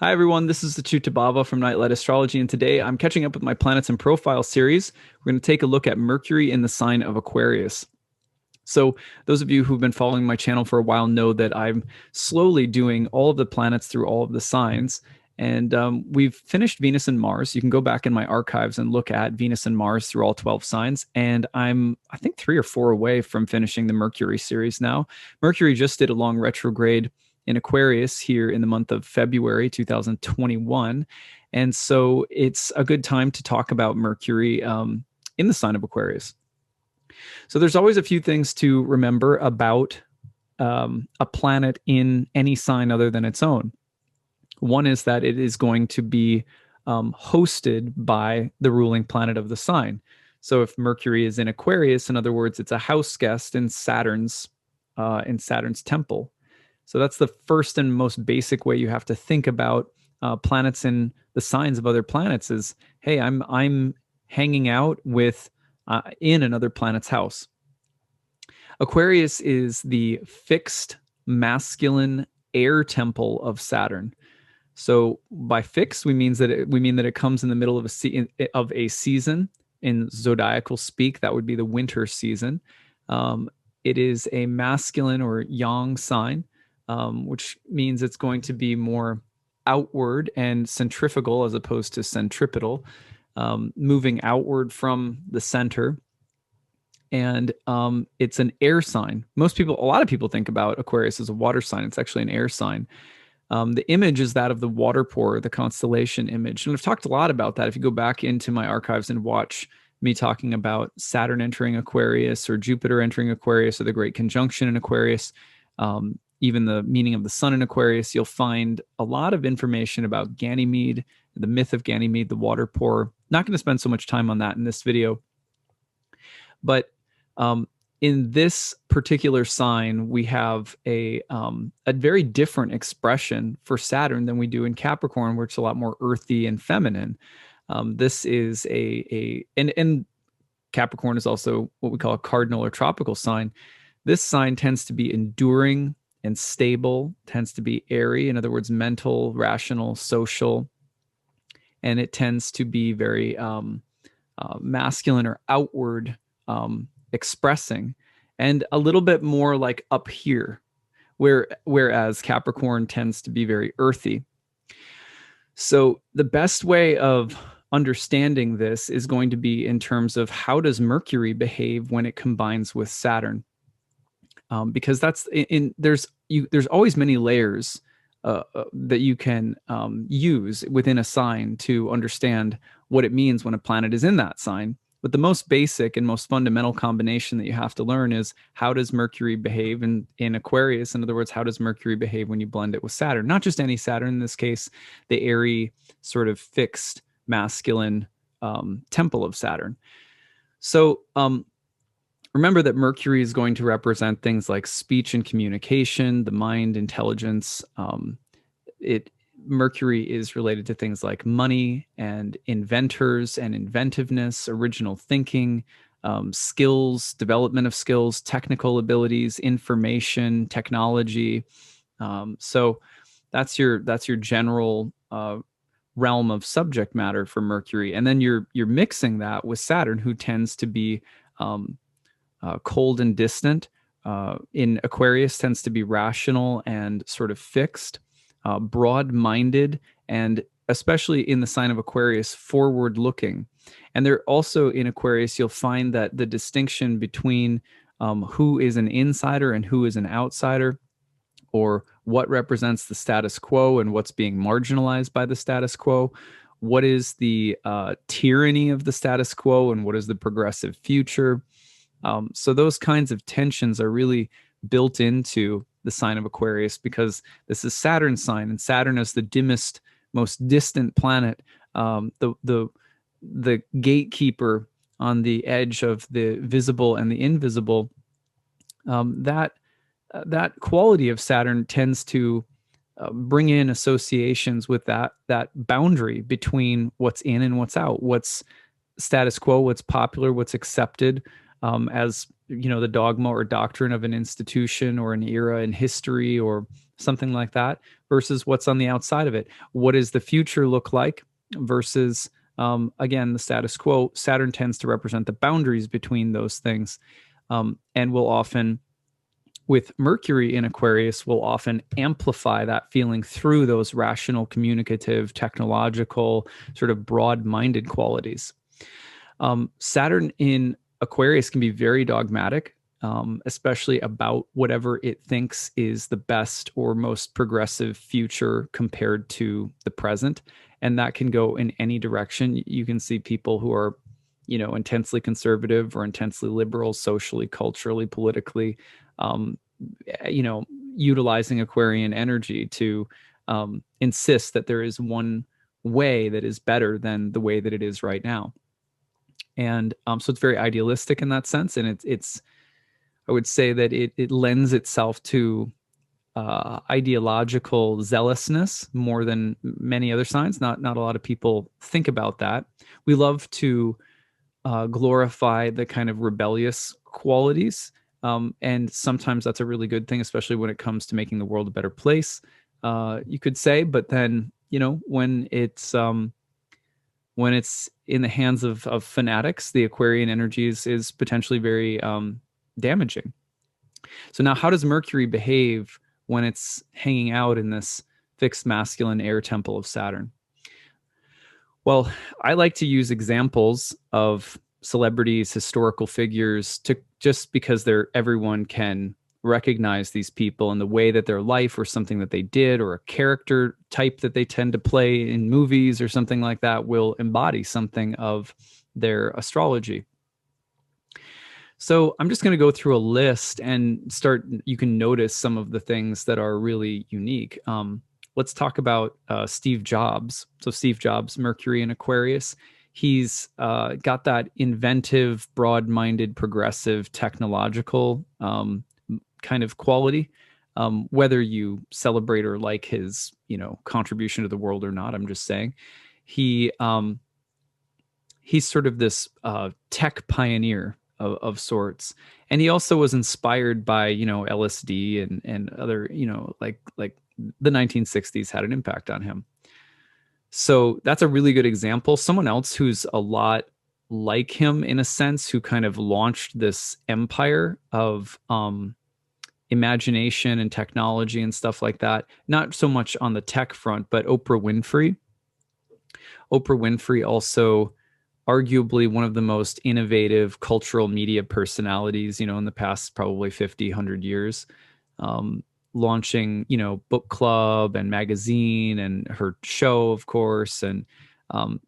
Hi, everyone. This is the acyuta-bhava from Nightlight Astrology, and today I'm catching up with my Planets and Profile series. We're going to take a look at Mercury in the sign of Aquarius. So, those of you who've been following my channel for a while know that I'm slowly doing all of the planets through all of the signs. And we've finished Venus and Mars. You can go back in my archives and look at Venus and Mars through all 12 signs. And I think, 3 or 4 away from finishing the Mercury series now. Mercury just did a long retrograde in Aquarius here in the month of February 2021. And so it's a good time to talk about Mercury in the sign of Aquarius. So there's always a few things to remember about a planet in any sign other than its own. One is that it is going to be hosted by the ruling planet of the sign. So if Mercury is in Aquarius, in other words, it's a house guest in Saturn's temple. So that's the first and most basic way you have to think about planets in the signs of other planets is, hey, I'm hanging out with in another planet's house. Aquarius is the fixed masculine air temple of Saturn. So by fixed, we mean that it comes in the middle of a season in zodiacal speak. That would be the winter season. It is a masculine or yang sign. Which means it's going to be more outward and centrifugal as opposed to centripetal, moving outward from the center. And it's an air sign. A lot of people think about Aquarius as a water sign. It's actually an air sign. The image is that of the water pour, the constellation image. And I've talked a lot about that. If you go back into my archives and watch me talking about Saturn entering Aquarius or Jupiter entering Aquarius or the Great Conjunction in Aquarius, even the meaning of the sun in Aquarius, you'll find a lot of information about Ganymede, the myth of Ganymede, the water pour. Not going to spend so much time on that in this video. But in this particular sign, we have a very different expression for Saturn than we do in Capricorn, where it's a lot more earthy and feminine. This is and Capricorn is also what we call a cardinal or tropical sign. This sign tends to be enduring and stable, tends to be airy, in other words, mental, rational, social, and it tends to be very masculine or outward expressing, and a little bit more like up here, whereas Capricorn tends to be very earthy. So the best way of understanding this is going to be in terms of how does Mercury behave when it combines with Saturn. Because there's always many layers that you can use within a sign to understand what it means when a planet is in that sign. But the most basic and most fundamental combination that you have to learn is how does Mercury behave in Aquarius? In other words, how does Mercury behave when you blend it with Saturn? Not just any Saturn, in this case, the airy, sort of fixed, masculine temple of Saturn. So remember that Mercury is going to represent things like speech and communication, the mind, intelligence. Mercury is related to things like money and inventors and inventiveness, original thinking, skills, development of skills, technical abilities, information, technology. So that's your general realm of subject matter for Mercury, and then you're mixing that with Saturn, who tends to be cold and distant. In Aquarius, tends to be rational and sort of fixed, broad-minded, and especially in the sign of Aquarius, forward-looking. And they're also in Aquarius, you'll find that the distinction between who is an insider and who is an outsider, or what represents the status quo and what's being marginalized by the status quo, what is the tyranny of the status quo and what is the progressive future. So those kinds of tensions are really built into the sign of Aquarius, because this is Saturn's sign, and Saturn is the dimmest, most distant planet, the gatekeeper on the edge of the visible and the invisible. That quality of Saturn tends to bring in associations with that boundary between what's in and what's out, what's status quo, what's popular, what's accepted as the dogma or doctrine of an institution or an era in history or something like that, versus what's on the outside of it. What does the future look like versus, again, the status quo? Saturn tends to represent the boundaries between those things, and will often, with Mercury in Aquarius, will often amplify that feeling through those rational, communicative, technological, sort of broad-minded qualities. Saturn in Aquarius can be very dogmatic, especially about whatever it thinks is the best or most progressive future compared to the present. And that can go in any direction. You can see people who are, intensely conservative or intensely liberal, socially, culturally, politically, utilizing Aquarian energy to insist that there is one way that is better than the way that it is right now. And so it's very idealistic in that sense. And it's I would say that it lends itself to ideological zealousness more than many other signs. Not a lot of people think about that. We love to glorify the kind of rebellious qualities. And sometimes that's a really good thing, especially when it comes to making the world a better place, you could say. But then, when it's in the hands of fanatics, the Aquarian energy is potentially very damaging. So now, how does Mercury behave when it's hanging out in this fixed masculine air temple of Saturn? Well, I like to use examples of celebrities, historical figures, just because everyone can recognize these people and the way that their life or something that they did or a character type that they tend to play in movies or something like that will embody something of their astrology. So I'm just going to go through a list and you can notice some of the things that are really unique. Let's talk about Steve Jobs. So Steve Jobs, Mercury in Aquarius. He's got that inventive, broad-minded, progressive, technological kind of quality. Whether you celebrate or like his, contribution to the world or not, I'm just saying, he's sort of this tech pioneer of sorts, and he also was inspired by LSD and other like the 1960s had an impact on him. So that's a really good example. Someone else who's a lot like him in a sense, who kind of launched this empire of imagination and technology and stuff like that. Not so much on the tech front, but Oprah Winfrey. Oprah Winfrey also arguably one of the most innovative cultural media personalities, in the past probably 50, 100 years. Launching, book club and magazine and her show, of course. And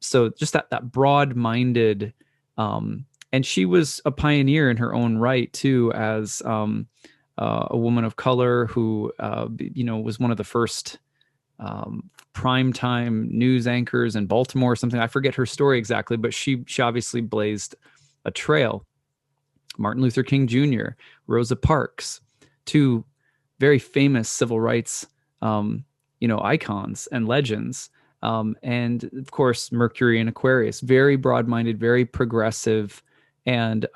so just that broad-minded, and she was a pioneer in her own right too, as a woman of color who, was one of the first primetime news anchors in Baltimore or something. I forget her story exactly, but she obviously blazed a trail. Martin Luther King Jr., Rosa Parks, two very famous civil rights, icons and legends. And of course, Mercury in Aquarius, very broad-minded, very progressive, and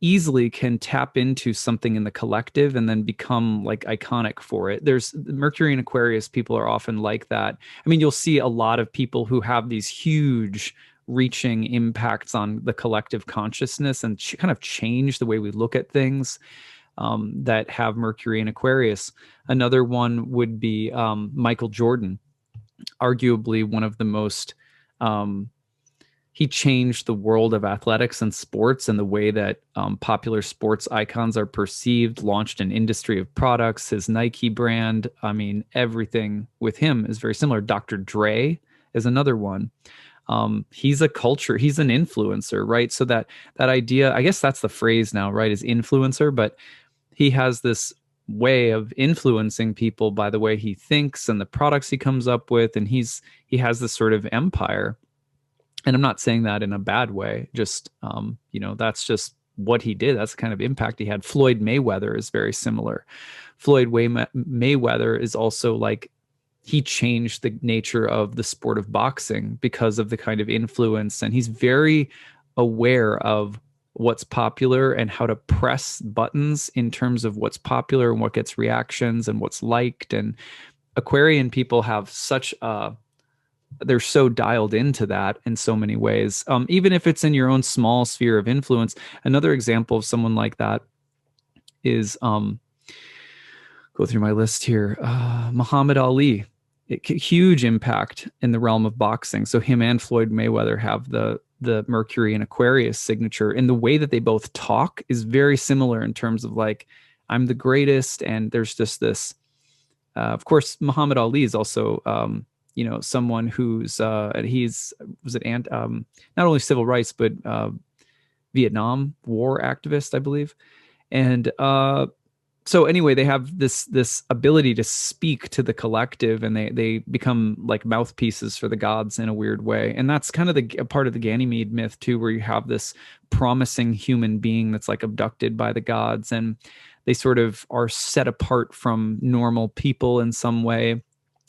easily can tap into something in the collective and then become like iconic for it. There's Mercury in Aquarius, people are often like that. I mean, you'll see a lot of people who have these huge reaching impacts on the collective consciousness and kind of change the way we look at things. That have Mercury in Aquarius. Another one would be Michael Jordan, arguably one of the most, he changed the world of athletics and sports and the way that popular sports icons are perceived, launched an industry of products, his Nike brand. I mean, everything with him is very similar. Dr. Dre is another one. He's an influencer, right? So that idea, I guess that's the phrase now, right, is influencer, but he has this way of influencing people by the way he thinks and the products he comes up with. And he has this sort of empire. And I'm not saying that in a bad way, just, that's just what he did. That's the kind of impact he had. Floyd Mayweather is very similar. Floyd Mayweather is also like, he changed the nature of the sport of boxing because of the kind of influence. And he's very aware of what's popular and how to press buttons in terms of what's popular and what gets reactions and what's liked. And Aquarian people have such they're so dialed into that in so many ways, even if it's in your own small sphere of influence. Another example of someone like that is go through my list here. Muhammad Ali, huge impact in the realm of boxing. So him and Floyd Mayweather have the Mercury and Aquarius signature, and the way that they both talk is very similar in terms of like, I'm the greatest. And there's just this, of course, Muhammad Ali is also, someone who's, not only civil rights, but Vietnam War activist, I believe. And so anyway, they have this ability to speak to the collective, and they become like mouthpieces for the gods in a weird way. And that's kind of a part of the Ganymede myth too, where you have this promising human being that's like abducted by the gods, and they sort of are set apart from normal people in some way.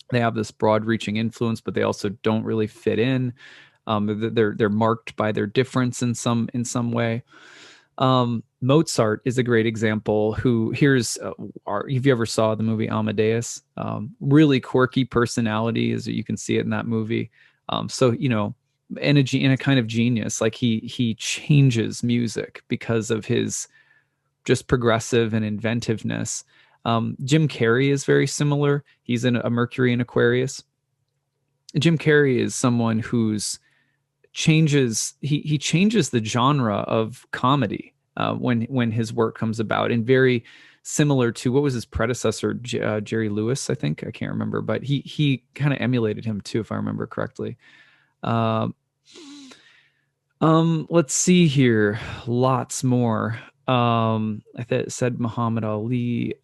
They have this broad-reaching influence, but they also don't really fit in. They're marked by their difference in some way. Mozart is a great example. If you ever saw the movie Amadeus, really quirky personality, as you can see it in that movie. Energy and a kind of genius. Like he changes music because of his just progressive and inventiveness. Jim Carrey is very similar. He's in a Mercury and Aquarius. Jim Carrey is someone who's changes the genre of comedy when his work comes about, and very similar to what was his predecessor, Jerry Lewis, I think. I can't remember, but he kind of emulated him too, if I remember correctly. Let's see here, lots more. I said Muhammad Ali.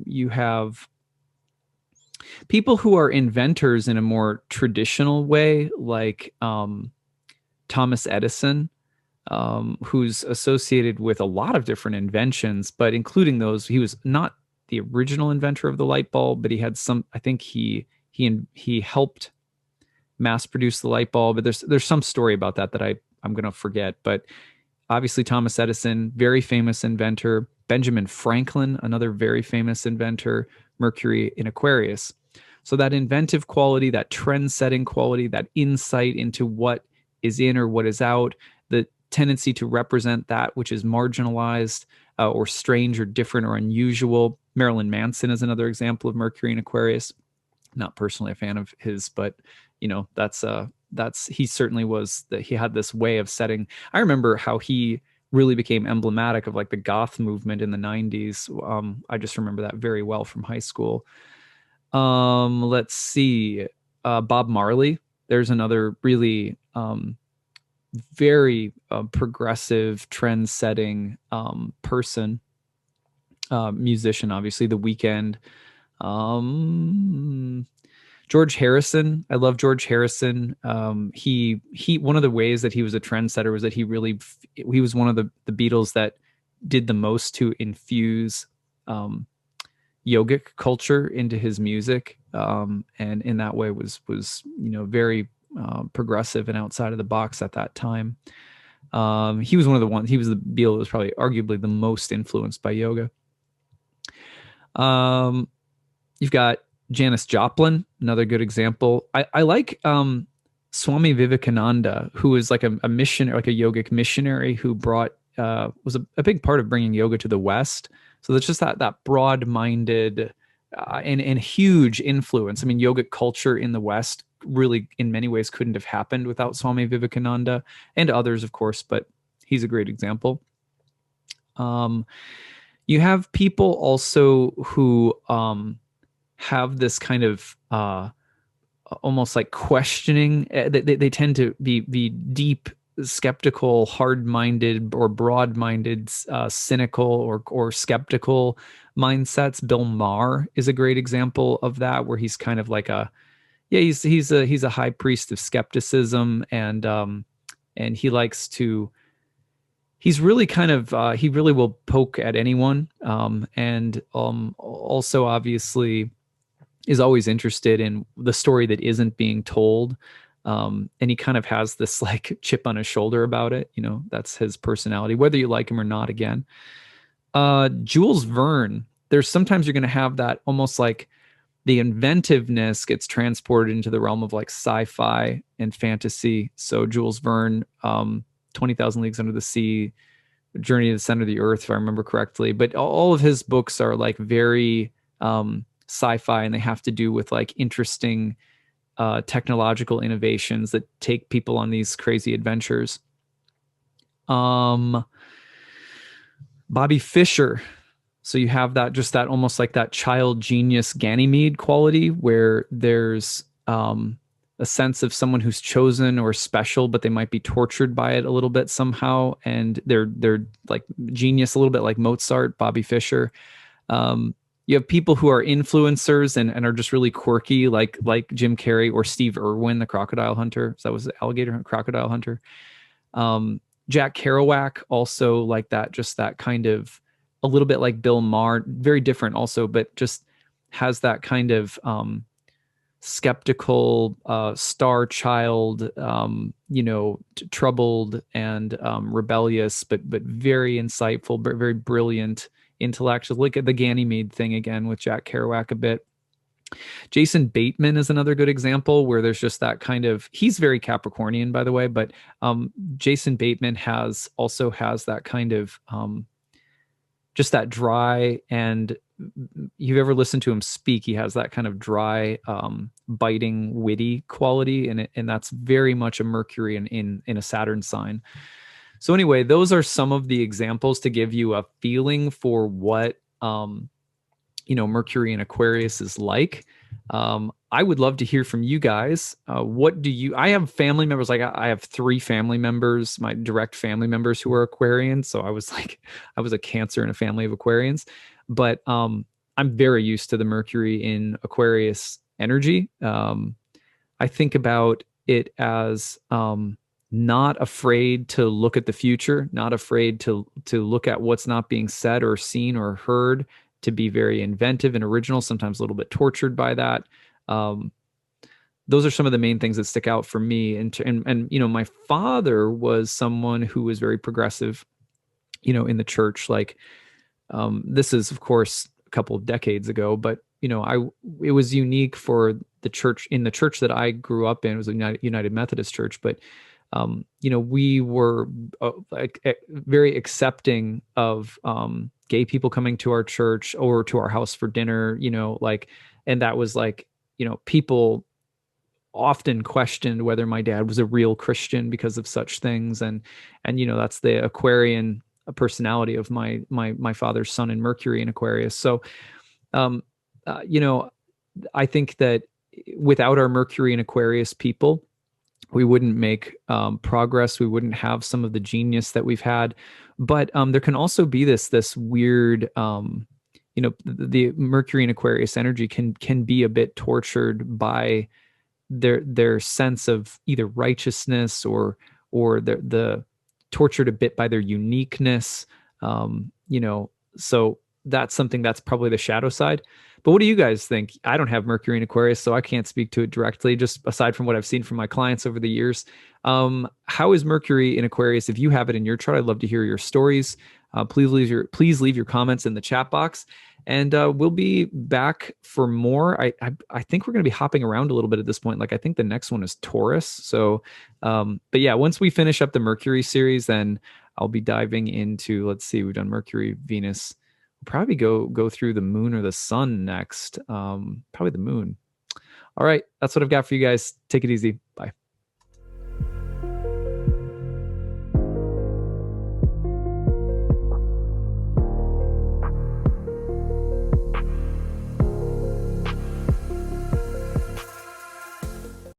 You have people who are inventors in a more traditional way, like Thomas Edison, who's associated with a lot of different inventions, but including those, he was not the original inventor of the light bulb, but he had some, I think he helped mass produce the light bulb, but there's some story about that I'm going to forget. But obviously Thomas Edison, very famous inventor. Benjamin Franklin, another very famous inventor. Mercury in Aquarius. So that inventive quality, that trend-setting quality, that insight into what is in or what is out, the tendency to represent that which is marginalized or strange or different or unusual. Marilyn Manson is another example of Mercury in Aquarius. Not personally a fan of his, but he certainly was that he had this way of setting. I remember how he really became emblematic of like the goth movement in the 90s. I just remember that very well from high school. Let's see. Bob Marley. There's another really very progressive, trend-setting person, musician, obviously. The Weeknd. George Harrison. I love George Harrison. He one of the ways that he was a trendsetter was that he was one of the Beatles that did the most to infuse yogic culture into his music, and in that way was very progressive and outside of the box at that time. He was the Beatle that was probably arguably the most influenced by yoga. You've got Janis Joplin, another good example. I like Swami Vivekananda, who is like a missionary, like a yogic missionary who was a big part of bringing yoga to the West. So that's just that broad-minded and huge influence. I mean, yogic culture in the West really, in many ways, couldn't have happened without Swami Vivekananda and others, of course, but he's a great example. You have people also who have this kind of almost like questioning. They tend to be deep, skeptical, hard-minded, or broad-minded, cynical or skeptical mindsets. Bill Maher is a great example of that, where he's kind of like he's a high priest of skepticism, and he likes to. He's really kind of he really will poke at anyone, and also obviously is always interested in the story that isn't being told. And he kind of has this like chip on his shoulder about it. You know, that's his personality, whether you like him or not. Again, Jules Verne. There's sometimes you're going to have that almost like the inventiveness gets transported into the realm of like sci-fi and fantasy. So Jules Verne, 20,000 Leagues Under the Sea, Journey to the Center of the Earth, if I remember correctly. But all of his books are like very sci-fi, and they have to do with like interesting technological innovations that take people on these crazy adventures. Bobby Fischer. So you have that, just that almost like that child genius Ganymede quality where there's a sense of someone who's chosen or special, but they might be tortured by it a little bit somehow. And they're like genius, a little bit like Mozart, Bobby Fischer. You have people who are influencers and are just really quirky, like Jim Carrey or Steve Irwin, the crocodile hunter. So that was the alligator crocodile hunter. Jack Kerouac, also like that, just that kind of a little bit like Bill Maher, very different also, but just has that kind of skeptical star child, troubled and rebellious, but very insightful, but very brilliant intellect. Look at the Ganymede thing again with Jack Kerouac a bit. Jason Bateman is another good example where there's just that kind of, he's very Capricornian, by the way, but Jason Bateman also has that kind of just that dry, and you've ever listened to him speak, he has that kind of dry, biting, witty quality, and that's very much a Mercury in a Saturn sign. So anyway, those are some of the examples to give you a feeling for what Mercury in Aquarius is like. I would love to hear from you guys. I have family members, like I have 3 family members, my direct family members who are Aquarians. So I was a Cancer in a family of Aquarians, but I'm very used to the Mercury in Aquarius energy. I think about it as not afraid to look at the future, not afraid to look at what's not being said or seen or heard, to be very inventive and original, sometimes a little bit tortured by that. Those are some of the main things that stick out for me. And my father was someone who was very progressive, in the church. Like, this is of course a couple of decades ago, but it was unique for the church. In the church that I grew up in, it was a United Methodist church, but we were very accepting of gay people coming to our church or to our house for dinner, and that was like, people often questioned whether my dad was a real Christian because of such things. And that's the Aquarian personality of my father's sun in Mercury in Aquarius. So, I think that without our Mercury in Aquarius people, we wouldn't make progress. We wouldn't have some of the genius that we've had. But there can also be this weird, the Mercury in Aquarius energy can be a bit tortured by their sense of either righteousness or the tortured a bit by their uniqueness. So that's something that's probably the shadow side. But what do you guys think? I don't have Mercury in Aquarius, so I can't speak to it directly, just aside from what I've seen from my clients over the years. How is Mercury in Aquarius? If you have it in your chart, I'd love to hear your stories. Please leave your comments in the chat box, and we'll be back for more. I think we're going to be hopping around a little bit at this point. Like, I think the next one is Taurus. So, but yeah, once we finish up the Mercury series, then I'll be diving into, let's see, we've done Mercury, Venus. We'll probably go through the moon or the sun next. Probably the moon. All right, that's what I've got for you guys. Take it easy. Bye.